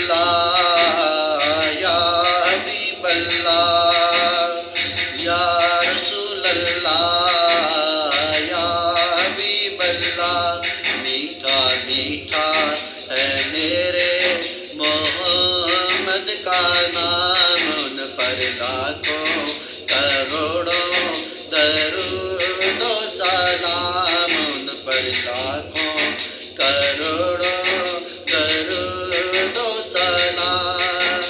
اللہ یا حبیب اللہ یا رسول اللہ یا حبیب اللہ میٹھا میٹھا ہے میرے محمد کا نام ان پر لاکھوں کروڑوں درود و سلام ان پر لاکھوں کروڑوں درود و سلام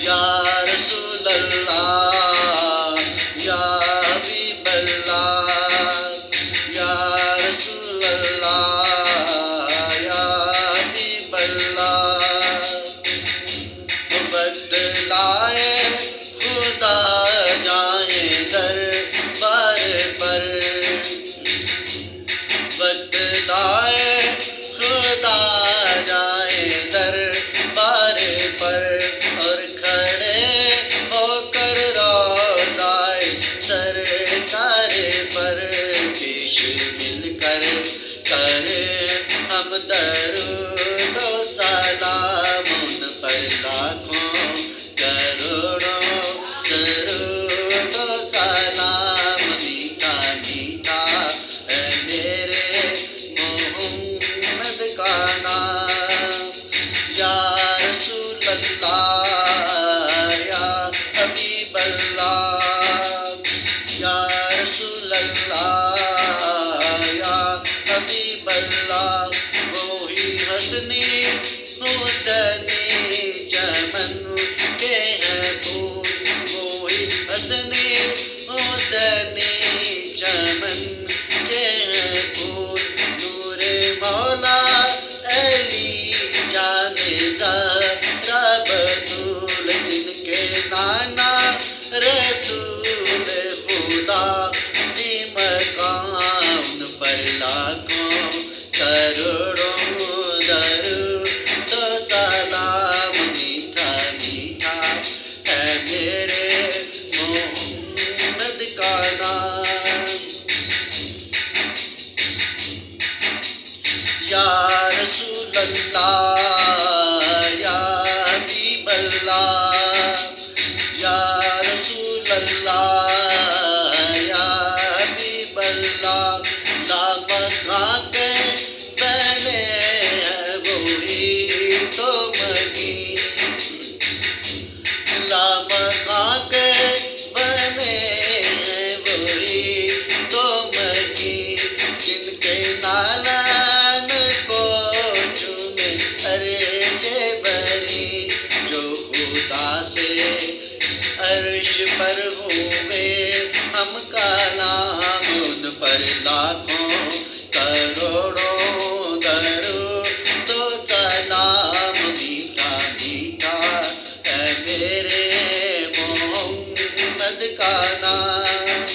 یا رسول اللہ یا حبیب اللہ یا رسول اللہ یا حبیب اللہ وقت لائے خدا جائیں دربار پر وقت لائے خدا جائیں دربار پر اور کھڑے ہو کر روضائے سرکار پر پیش مل کر کرے ہم درود و سلام ان پر لاکھوں کروڑوں درود و سلام میٹھا میٹھا ہے میرے محمد کا نام یا رسول اللہ یا حبیب اللہ یا رسول اللہ یا حبیب اللہ وہی حسنی حسنی چمن کے ہیں پھول وہی حسنی حسنی چمن کے ہیں پھول نور مولا علی جان زہرا بطول جن کے نانا رسول خدا کی مقام پر لاکھوں کروڑوں درود و سلام میٹھا میٹھا ہے میرے محمد کا نام یا رسول اللہ یا حبیب اللہ یا رسول اللہ یا حبیب اللہ لامکاں کے بنے ہیں وہی تو مگی لامکاں کے بنے ہیں وہی تو مگی جن کے نالان کو چومے عرش بری جو خدا سے عرش پر ہوئے ہم کلام ان پر لاکھوں کروڑوں درود و سلام میٹھا میٹھا ہے میرے محمد کا نام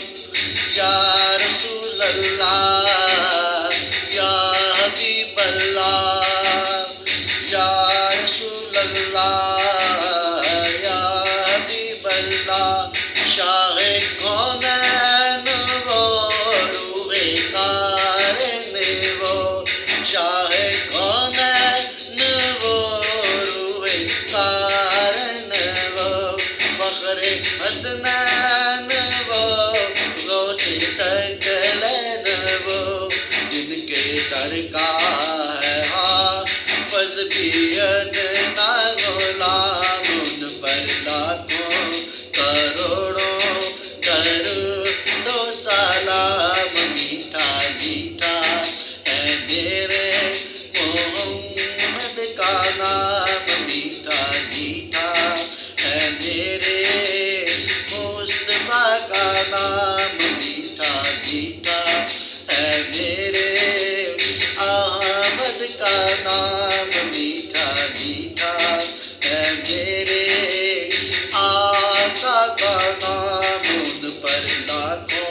یا رسول اللہ یا حبیب اللہ یا رسول اللہ یا حبیب اللہ شاہ کونین وہ روح کارن وہ شاہ کونین وہ روح کارن وہ فخر حسنین وہ غوث ثقلین وہ جن کے در کا ہے حافظ بھی ادنا غلام ان پر لاکھوں کروڑوں درود و سلام میٹھا میٹھا ہے میرے محمد کا نام میٹھا میٹھا ہے میرے مصطفیٰ کا نام میٹھا میٹھا ہے میرے احمد کا نام میٹھا میٹھا ہے میرے آقا کا نام ان پر لاکھوں